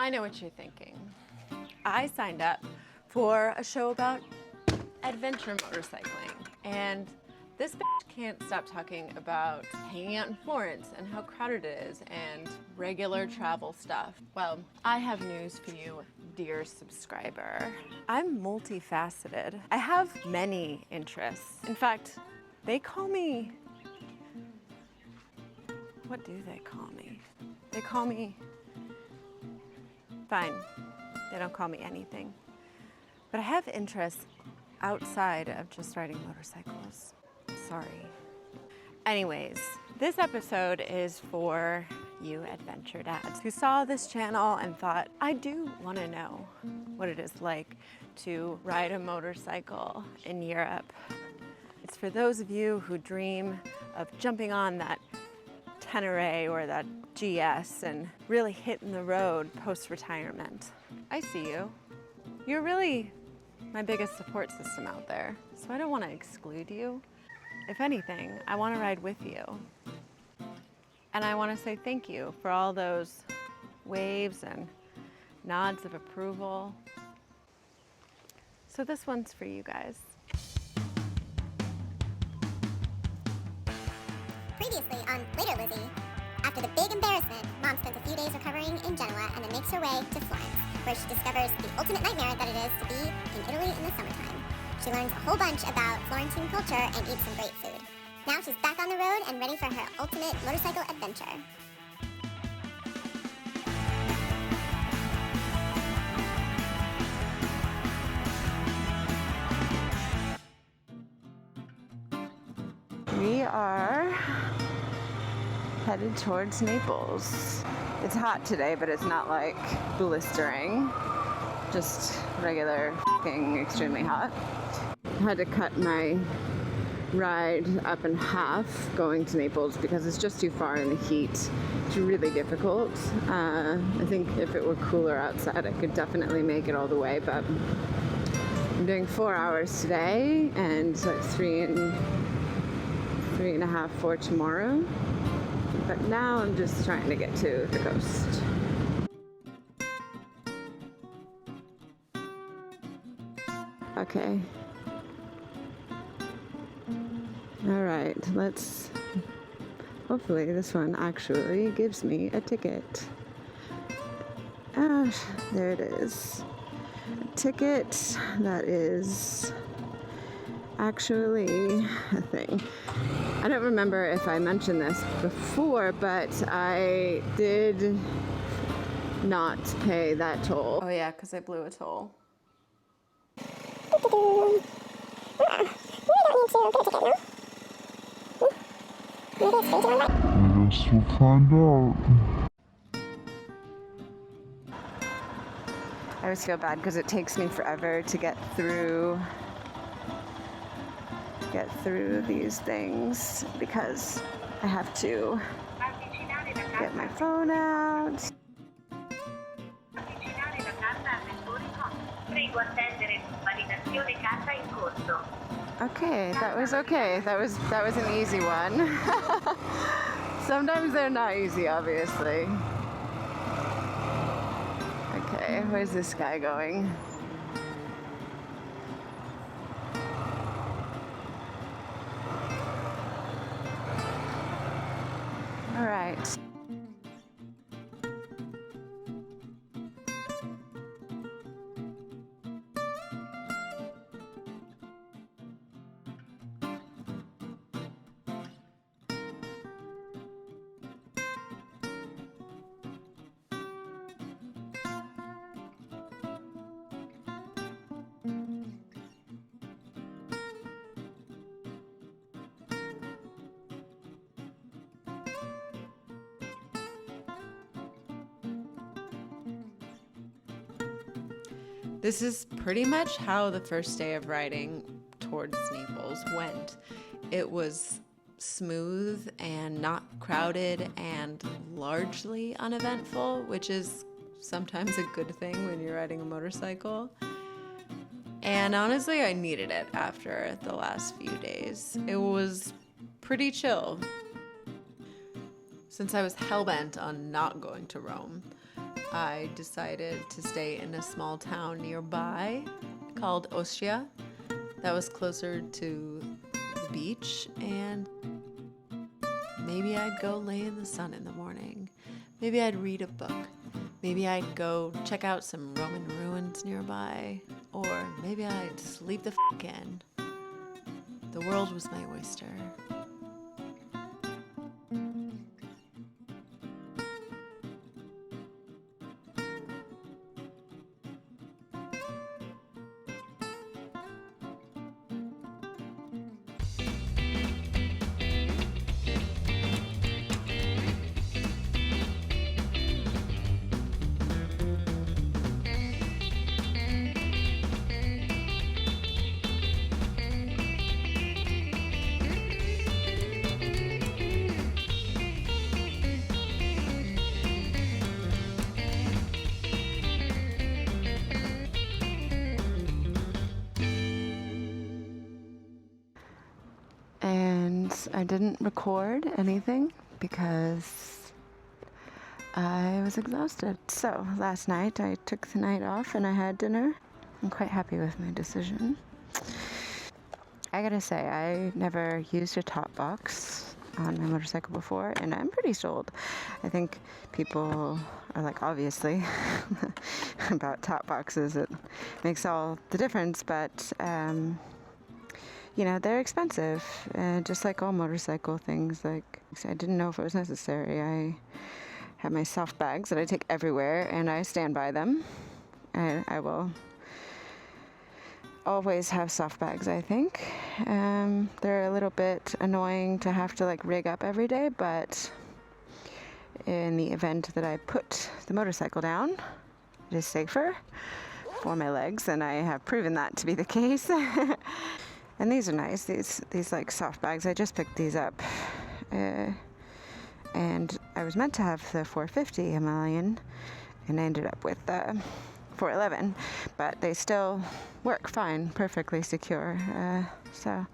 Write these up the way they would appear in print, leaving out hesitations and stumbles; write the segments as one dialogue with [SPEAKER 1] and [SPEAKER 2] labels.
[SPEAKER 1] I know what you're thinking. I signed up for a show about adventure motorcycling, and this bitch can't stop talking about hanging out in Florence and how crowded it is and regular travel stuff. Well, I have news for you, dear subscriber. I'm multifaceted. I have many interests. In fact, they call me, what do they call me? They call me, fine, they don't call me anything. But I have interests outside of just riding motorcycles. Sorry. Anyways, this episode is for you adventure dads who saw this channel and thought, I do want to know what it is like to ride a motorcycle in Europe. It's for those of you who dream of jumping on that Tenere or that GS and really hitting the road post-retirement. I see you. You're really my biggest support system out there, so I don't want to exclude you. If anything, I want to ride with you. And I want to say thank you for all those waves and nods of approval. So this one's for you guys.
[SPEAKER 2] Previously on Later Lizzie, after the big embarrassment, Mom spends a few days recovering in Genoa and then makes her way to Florence, where she discovers the ultimate nightmare that it is to be in Italy in the summertime. She learns a whole bunch about Florentine culture and eats some great food. Now she's back on the road and ready for her ultimate motorcycle adventure.
[SPEAKER 1] We are headed towards Naples. It's hot today, but it's not like blistering, just regular fucking extremely hot. I had to cut my ride up in half going to Naples because it's just too far in the heat. It's really difficult. I think if it were cooler outside, I could definitely make it all the way, but I'm doing 4 hours today and like three and a half for tomorrow. But now I'm just trying to get to the coast. Okay. All right, hopefully this one actually gives me a ticket. Ah, there it is. A ticket that is actually a thing. I don't remember if I mentioned this before, but I did not pay that toll. Oh yeah, because I blew a toll.
[SPEAKER 3] I guess we'll find out.
[SPEAKER 1] I always feel bad because it takes me forever to get through these things because I have to get my phone out. Okay, that was okay. That was an easy one. Sometimes they're not easy, obviously. Okay, where's this guy going? All right. This is pretty much how the first day of riding towards Naples went. It was smooth and not crowded and largely uneventful, which is sometimes a good thing when you're riding a motorcycle. And honestly, I needed it after the last few days. It was pretty chill. Since I was hellbent on not going to Rome, I decided to stay in a small town nearby called Ostia that was closer to the beach, and maybe I'd go lay in the sun in the morning. Maybe I'd read a book. Maybe I'd go check out some Roman ruins nearby, or maybe I'd sleep the in. The world was my oyster. And I didn't record anything because I was exhausted. So last night I took the night off and I had dinner. I'm quite happy with my decision. I gotta say, I never used a top box on my motorcycle before, and I'm pretty sold. I think people are like, obviously, about top boxes. It makes all the difference, but you know, they're expensive, just like all motorcycle things. Like, I didn't know if it was necessary. I have my soft bags that I take everywhere, and I stand by them. I will always have soft bags, I think. They're a little bit annoying to have to like rig up every day, but in the event that I put the motorcycle down, it is safer for my legs, and I have proven that to be the case. And these are nice, these like soft bags. I just picked these up, and I was meant to have the 450 Himalayan, and I ended up with the 411, but they still work fine, perfectly secure. So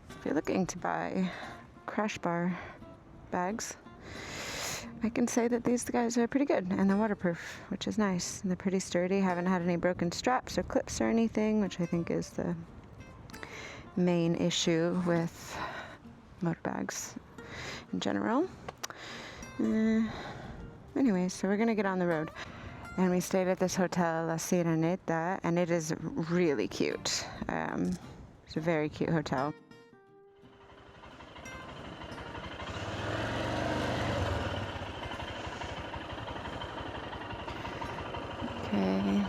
[SPEAKER 1] if you're looking to buy crash bar bags, I can say that these guys are pretty good, and they're waterproof, which is nice. And they're pretty sturdy, haven't had any broken straps or clips or anything, which I think is the main issue with motor bags in general. Anyway, so we're gonna get on the road, and we stayed at this hotel La Sirenetta, and it is really cute. It's a very cute hotel. Okay.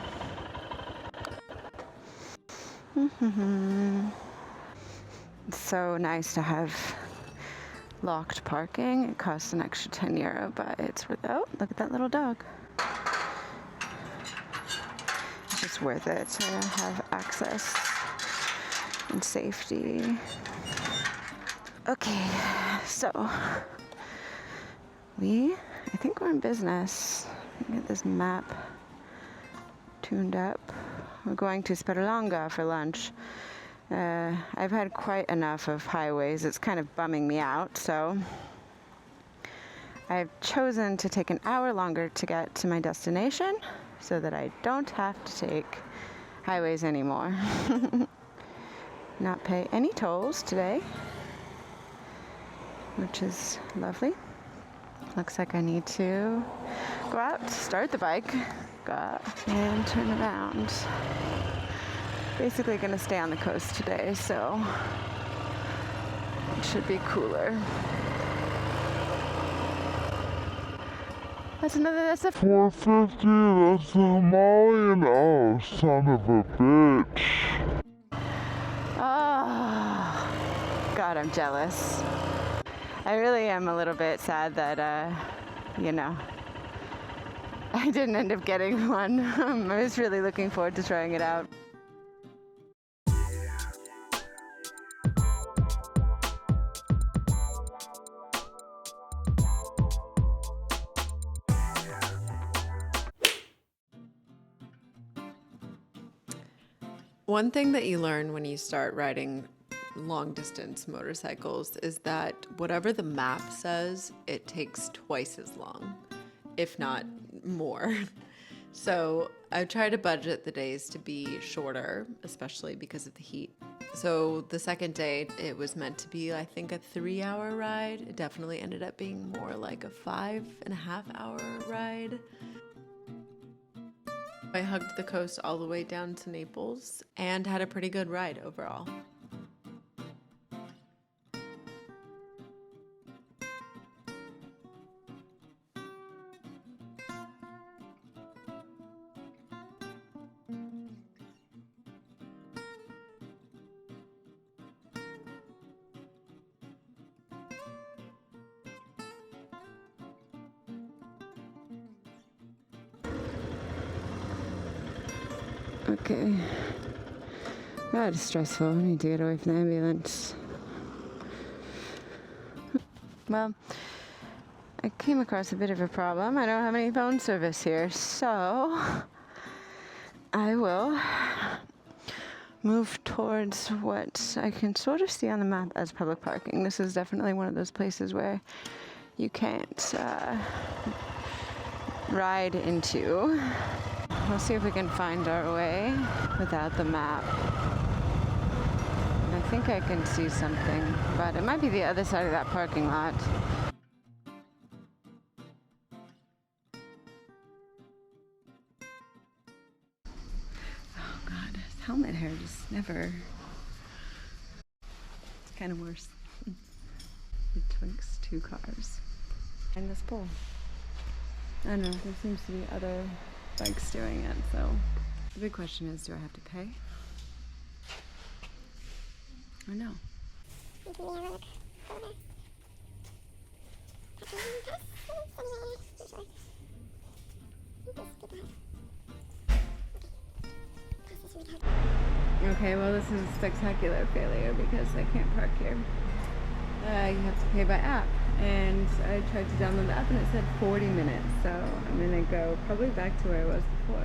[SPEAKER 1] It's so nice to have locked parking. It costs an extra €10, but it's worth it. Oh, look at that little dog. It's just worth it to have access and safety. Okay, so I think we're in business. Get this map tuned up. We're going to Sperlonga for lunch. I've had quite enough of highways. It's kind of bumming me out, so I've chosen to take an hour longer to get to my destination so that I don't have to take highways anymore. Not pay any tolls today, which is lovely. Looks like I need to go out, start the bike, go out, and turn around. Basically going to stay on the coast today, so it should be cooler. That's a
[SPEAKER 3] 450, that's the Himalayan. Oh, son of a bitch.
[SPEAKER 1] Oh, God, I'm jealous. I really am a little bit sad that, you know, I didn't end up getting one. I was really looking forward to trying it out. One thing that you learn when you start riding long distance motorcycles is that whatever the map says, it takes twice as long, if not more. So I try to budget the days to be shorter, especially because of the heat. So the second day, it was meant to be, I think, a 3-hour ride. It definitely ended up being more like a 5.5-hour ride. I hugged the coast all the way down to Naples and had a pretty good ride overall. Okay. That is stressful. I need to get away from the ambulance. Well, I came across a bit of a problem. I don't have any phone service here, so I will move towards what I can sort of see on the map as public parking. This is definitely one of those places where you can't ride into. We'll see if we can find our way without the map. I think I can see something, but it might be the other side of that parking lot. Oh God, his helmet hair just never... It's kind of worse. Betwixt two cars. And this pole. I don't know, there seems to be other bikes doing it, so the big question is, do I have to pay? Or no? Okay, well this is a spectacular failure because I can't park here. You have to pay by app, and I tried to download the app and it said 40 minutes, so I'm gonna go probably back to where I was before.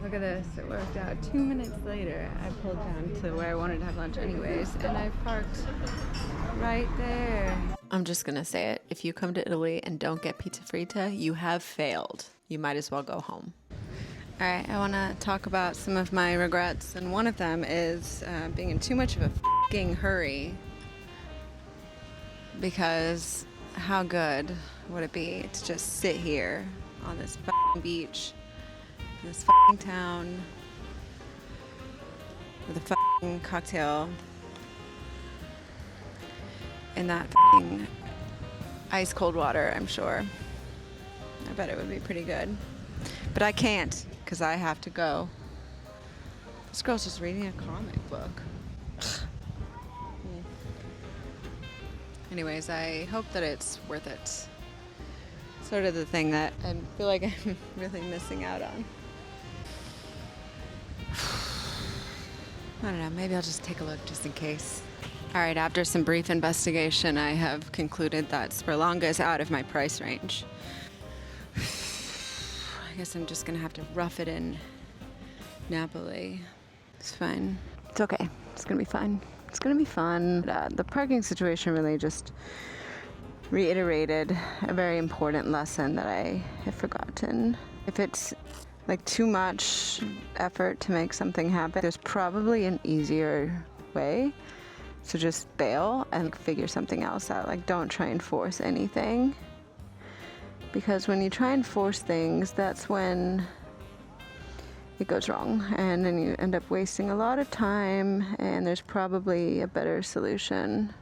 [SPEAKER 1] Look at this, it worked out. 2 minutes later, I pulled down to where I wanted to have lunch anyways, and I parked right there. I'm just gonna say it, if you come to Italy and don't get pizza fritta, you have failed. You might as well go home. All right, I wanna talk about some of my regrets, and one of them is being in too much of a f***ing hurry, because how good would it be to just sit here on this f***ing beach, in this f***ing town, with a f***ing cocktail in that f***ing ice cold water, I'm sure. I bet it would be pretty good. But I can't, because I have to go. This girl's just reading a comic book. Anyways, I hope that it's worth it. Sort of the thing that I feel like I'm really missing out on. I don't know, maybe I'll just take a look just in case. All right, after some brief investigation, I have concluded that Sperlonga is out of my price range. I guess I'm just gonna have to rough it in Napoli. It's fine. It's okay. It's gonna be fine. It's gonna be fun. The parking situation really just reiterated a very important lesson that I have forgotten. If it's like too much effort to make something happen, there's probably an easier way. So just bail and figure something else out. Like, don't try and force anything. Because when you try and force things, that's when it goes wrong, and then you end up wasting a lot of time, and there's probably a better solution.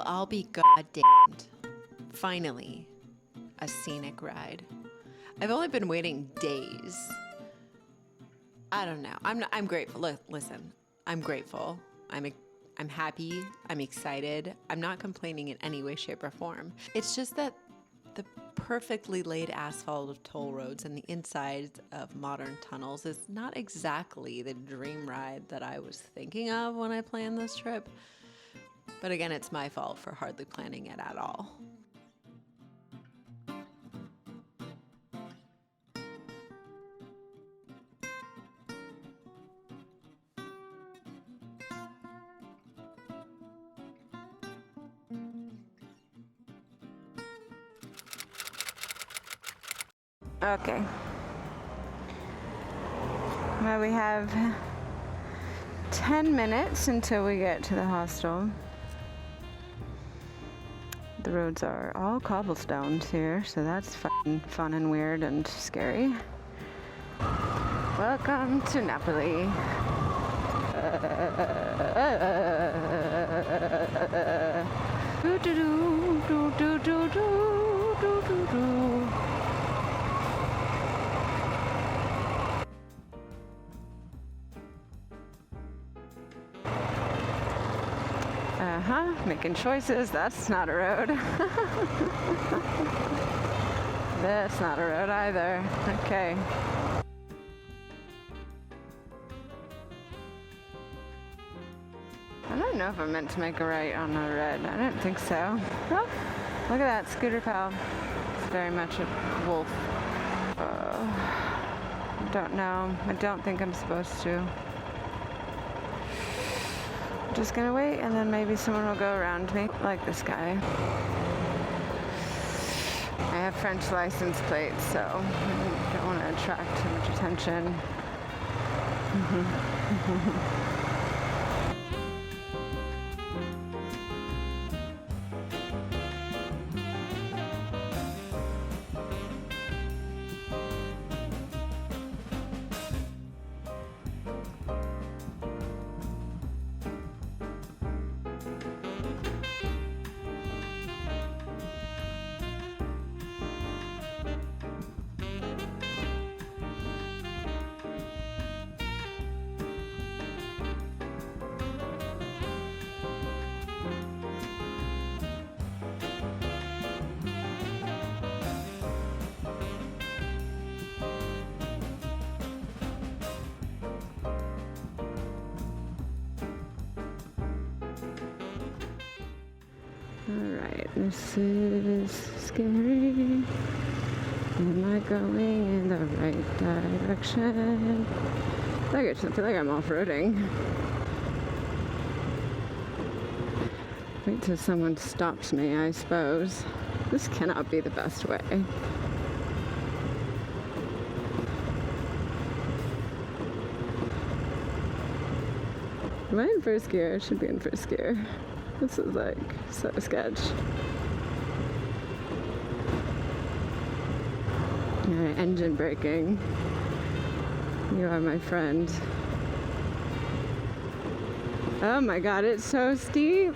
[SPEAKER 1] I'll be goddamned. Finally, a scenic ride. I've only been waiting days. I don't know. I'm grateful. Listen, I'm grateful. I'm happy. I'm excited. I'm not complaining in any way, shape, or form. It's just that The perfectly laid asphalt of toll roads and the insides of modern tunnels is not exactly the dream ride that I was thinking of when I planned this trip. But again, it's my fault for hardly planning it at all. Okay. Well, we have 10 minutes until we get to the hostel. The roads are all cobblestones here, so that's fun and weird and scary. Welcome to Napoli. Do do do do do do do do do. Making choices. That's not a road. That's not a road either. Okay. I don't know if I'm meant to make a right on a red. I don't think so. Oh, look at that scooter pal. It's very much a wolf. Don't know. I don't think I'm supposed to. Just gonna wait, and then maybe someone will go around me, like this guy. I have French license plates, so I don't want to attract too much attention. Alright, this is scary. Am I going in the right direction? I feel like I'm off-roading. Wait till someone stops me, I suppose. This cannot be the best way. Am I in first gear? I should be in first gear. This is like so sketch. Alright, engine braking. You are my friend. Oh my god, it's so steep.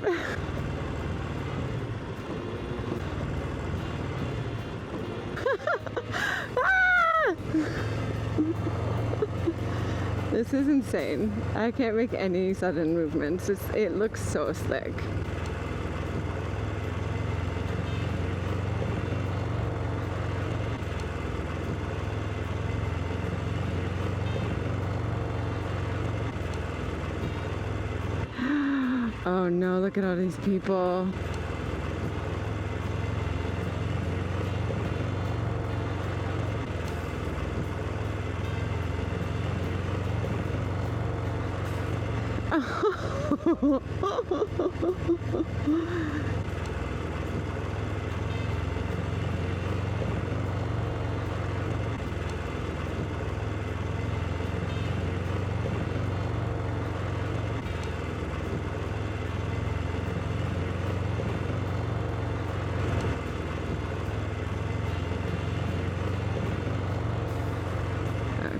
[SPEAKER 1] Ah! This is insane. I can't make any sudden movements. It looks so slick. Oh no, look at all these people.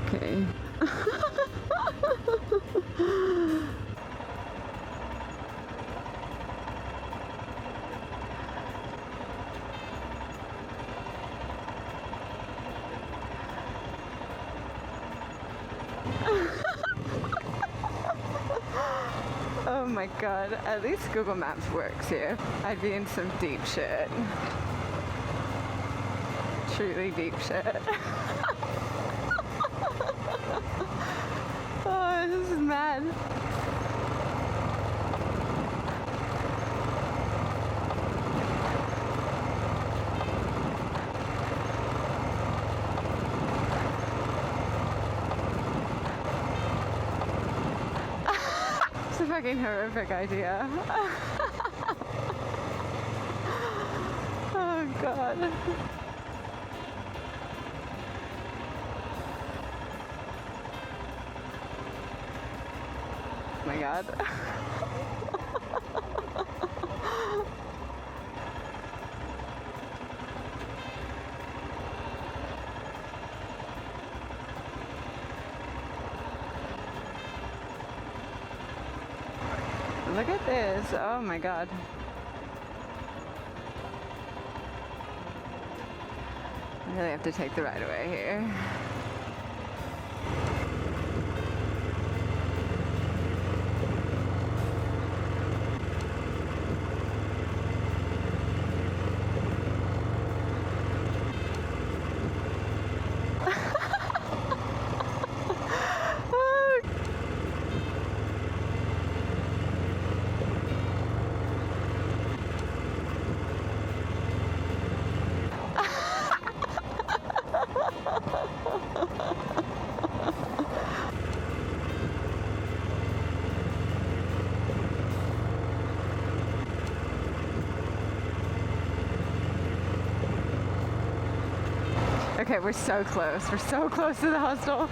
[SPEAKER 1] Okay. Oh my god, at least Google Maps works here. I'd be in some deep shit. truly deep shit. Oh, this is mad. It's a fucking horrific idea. Oh god. Oh my god. Look at this. Oh my god. I really have to take the right away here. Okay, we're so close. We're so close to the hostel.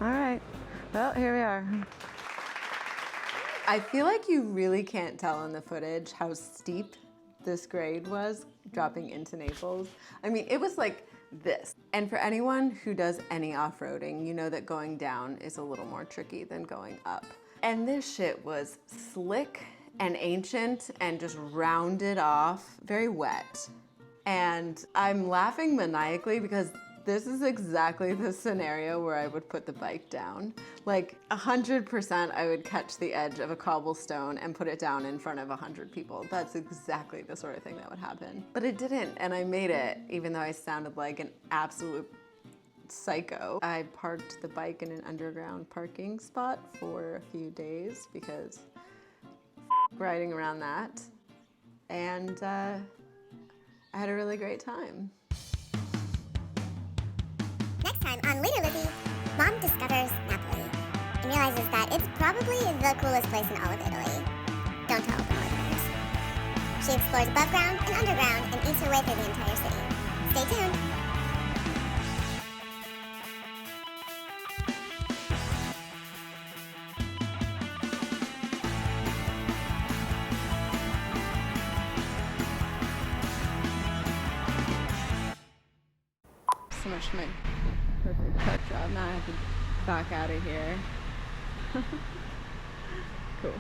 [SPEAKER 1] All right, well, here we are. I feel like you really can't tell in the footage how steep this grade was dropping into Naples. I mean, it was like this. And for anyone who does any off-roading, you know that going down is a little more tricky than going up. And this shit was slick and ancient and just rounded off, very wet. And I'm laughing maniacally because this is exactly the scenario where I would put the bike down. Like 100% I would catch the edge of a cobblestone and put it down in front of 100 people. That's exactly the sort of thing that would happen. But it didn't, and I made it, even though I sounded like an absolute psycho. I parked the bike in an underground parking spot for a few days because riding around that. And I had a really great time.
[SPEAKER 2] Next time on Later Lizzie, Mom discovers Napoli and realizes that it's probably the coolest place in all of Italy. Don't tell the Northerners. She explores above ground and underground and eats her way through the entire city. Stay tuned.
[SPEAKER 1] So much for my perfect truck job. Now I have to back out of here. Cool.